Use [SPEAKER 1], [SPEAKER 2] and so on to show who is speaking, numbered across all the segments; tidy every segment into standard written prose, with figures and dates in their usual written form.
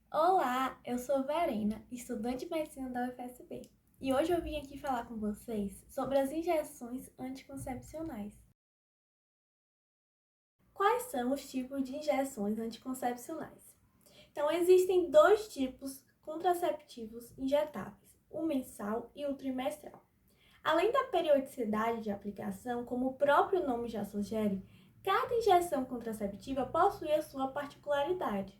[SPEAKER 1] Olá, eu sou Verena, estudante de medicina da UFSB, e hoje eu vim aqui falar com vocês sobre as injeções anticoncepcionais. Quais são os tipos de injeções anticoncepcionais? Então, existem dois tipos contraceptivos injetáveis, o mensal e o trimestral. Além da periodicidade de aplicação, como o próprio nome já sugere, cada injeção contraceptiva possui a sua particularidade.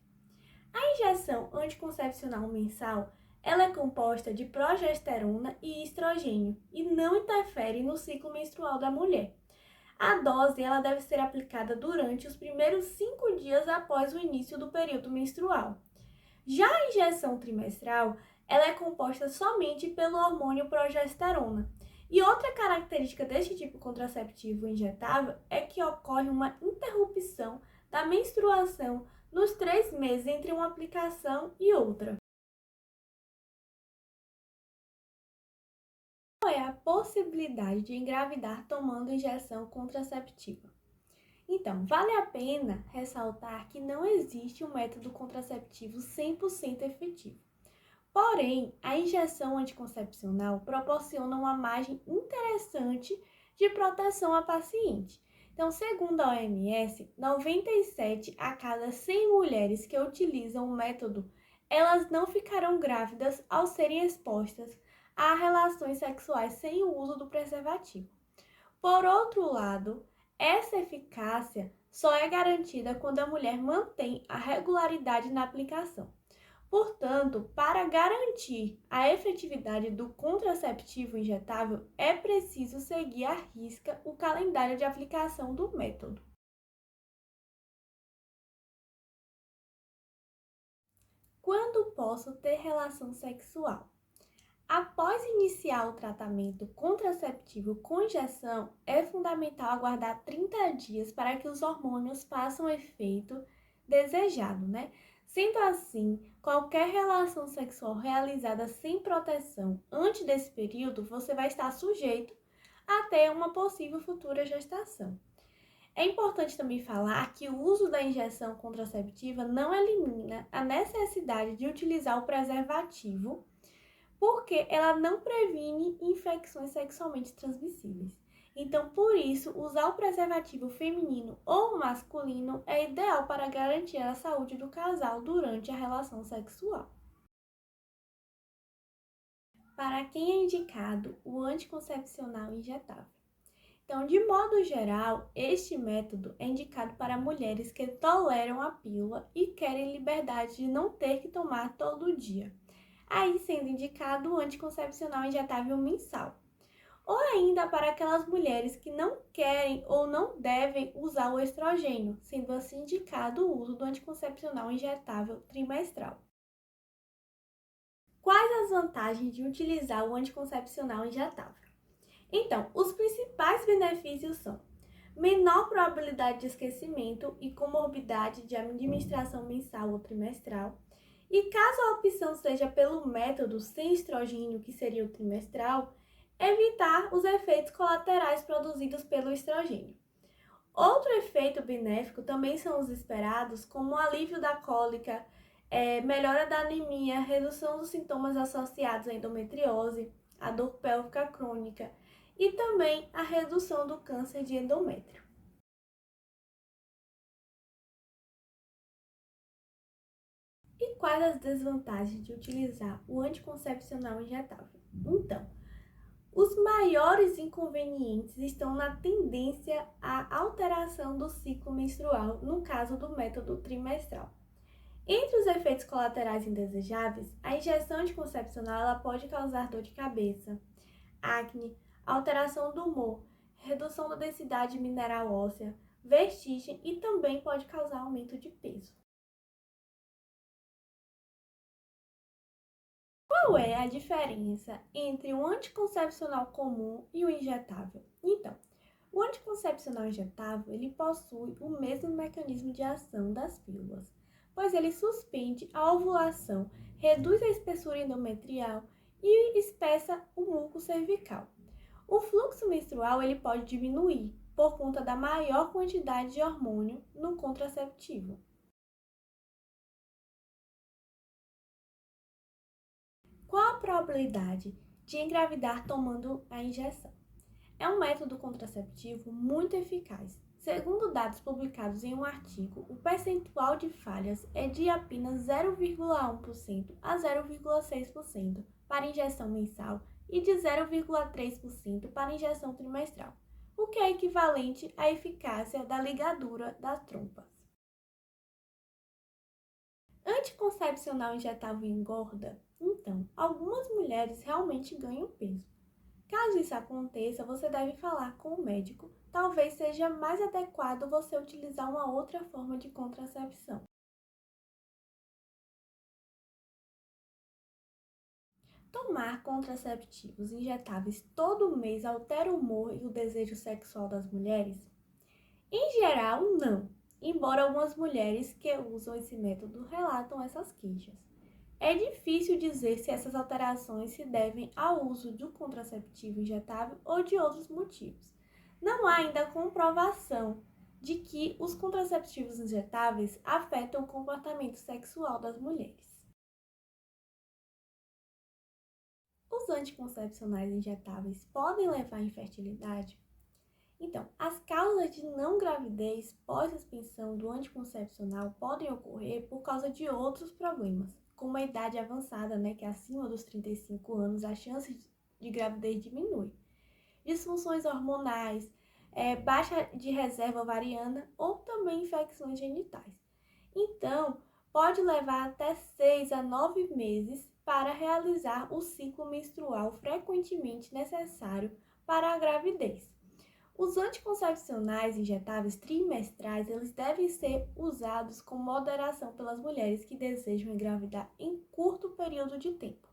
[SPEAKER 1] A injeção anticoncepcional mensal, ela é composta de progesterona e estrogênio e não interfere no ciclo menstrual da mulher. A dose ela deve ser aplicada durante os primeiros 5 dias após o início do período menstrual. Já a injeção trimestral, ela é composta somente pelo hormônio progesterona. E outra característica deste tipo contraceptivo injetável é que ocorre uma interrupção da menstruação nos 3 meses entre uma aplicação e outra. Qual é a possibilidade de engravidar tomando injeção contraceptiva? Então, vale a pena ressaltar que não existe um método contraceptivo 100% efetivo. Porém, a injeção anticoncepcional proporciona uma margem interessante de proteção à paciente. Então, segundo a OMS, 97 a cada 100 mulheres que utilizam o método, elas não ficarão grávidas ao serem expostas a relações sexuais sem o uso do preservativo. Por outro lado, essa eficácia só é garantida quando a mulher mantém a regularidade na aplicação. Portanto, para garantir a efetividade do contraceptivo injetável, é preciso seguir à risca o calendário de aplicação do método. Quando posso ter relação sexual? Após iniciar o tratamento contraceptivo com injeção, é fundamental aguardar 30 dias para que os hormônios façam o efeito desejado, né? Sendo assim, qualquer relação sexual realizada sem proteção antes desse período, você vai estar sujeito a ter uma possível futura gestação. É importante também falar que o uso da injeção contraceptiva não elimina a necessidade de utilizar o preservativo porque ela não previne infecções sexualmente transmissíveis. Então, por isso, usar o preservativo feminino ou masculino é ideal para garantir a saúde do casal durante a relação sexual. Para quem é indicado o anticoncepcional injetável? Então, de modo geral, este método é indicado para mulheres que toleram a pílula e querem liberdade de não ter que tomar todo dia. Aí sendo indicado o anticoncepcional injetável mensal. Ou ainda para aquelas mulheres que não querem ou não devem usar o estrogênio, sendo assim indicado o uso do anticoncepcional injetável trimestral. Quais as vantagens de utilizar o anticoncepcional injetável? Então, os principais benefícios são menor probabilidade de esquecimento e comorbidade de administração mensal ou trimestral. E caso a opção seja pelo método sem estrogênio, que seria o trimestral, evitar os efeitos colaterais produzidos pelo estrogênio. Outro efeito benéfico também são os esperados, como o alívio da cólica, melhora da anemia, redução dos sintomas associados à endometriose, à dor pélvica crônica e também a redução do câncer de endométrio. E quais as desvantagens de utilizar o anticoncepcional injetável? Então, os maiores inconvenientes estão na tendência à alteração do ciclo menstrual, no caso do método trimestral. Entre os efeitos colaterais indesejáveis, a injeção anticoncepcional ela pode causar dor de cabeça, acne, alteração do humor, redução da densidade mineral óssea, vertigem e também pode causar aumento de peso. Qual é a diferença entre o anticoncepcional comum e o injetável? Então, o anticoncepcional injetável, ele possui o mesmo mecanismo de ação das pílulas, pois ele suspende a ovulação, reduz a espessura endometrial e espessa o muco cervical. O fluxo menstrual ele pode diminuir por conta da maior quantidade de hormônio no contraceptivo. Qual a probabilidade de engravidar tomando a injeção? É um método contraceptivo muito eficaz. Segundo dados publicados em um artigo, o percentual de falhas é de apenas 0,1% a 0,6% para injeção mensal e de 0,3% para injeção trimestral, o que é equivalente à eficácia da ligadura das trompas. Anticoncepcional injetável engorda? Então, algumas mulheres realmente ganham peso. Caso isso aconteça, você deve falar com o médico. Talvez seja mais adequado você utilizar uma outra forma de contracepção. Tomar contraceptivos injetáveis todo mês altera o humor e o desejo sexual das mulheres? Em geral, não, embora algumas mulheres que usam esse método relatam essas queixas. É difícil dizer se essas alterações se devem ao uso do contraceptivo injetável ou de outros motivos. Não há ainda comprovação de que os contraceptivos injetáveis afetam o comportamento sexual das mulheres. Os anticoncepcionais injetáveis podem levar à infertilidade? Então, as causas de não gravidez pós-suspensão do anticoncepcional podem ocorrer por causa de outros problemas, como a idade avançada, que é acima dos 35 anos, a chance de gravidez diminui. Disfunções hormonais, baixa de reserva ovariana ou também infecções genitais. Então, pode levar até 6 a 9 meses para realizar o ciclo menstrual frequentemente necessário para a gravidez. Os anticoncepcionais injetáveis trimestrais, eles devem ser usados com moderação pelas mulheres que desejam engravidar em curto período de tempo.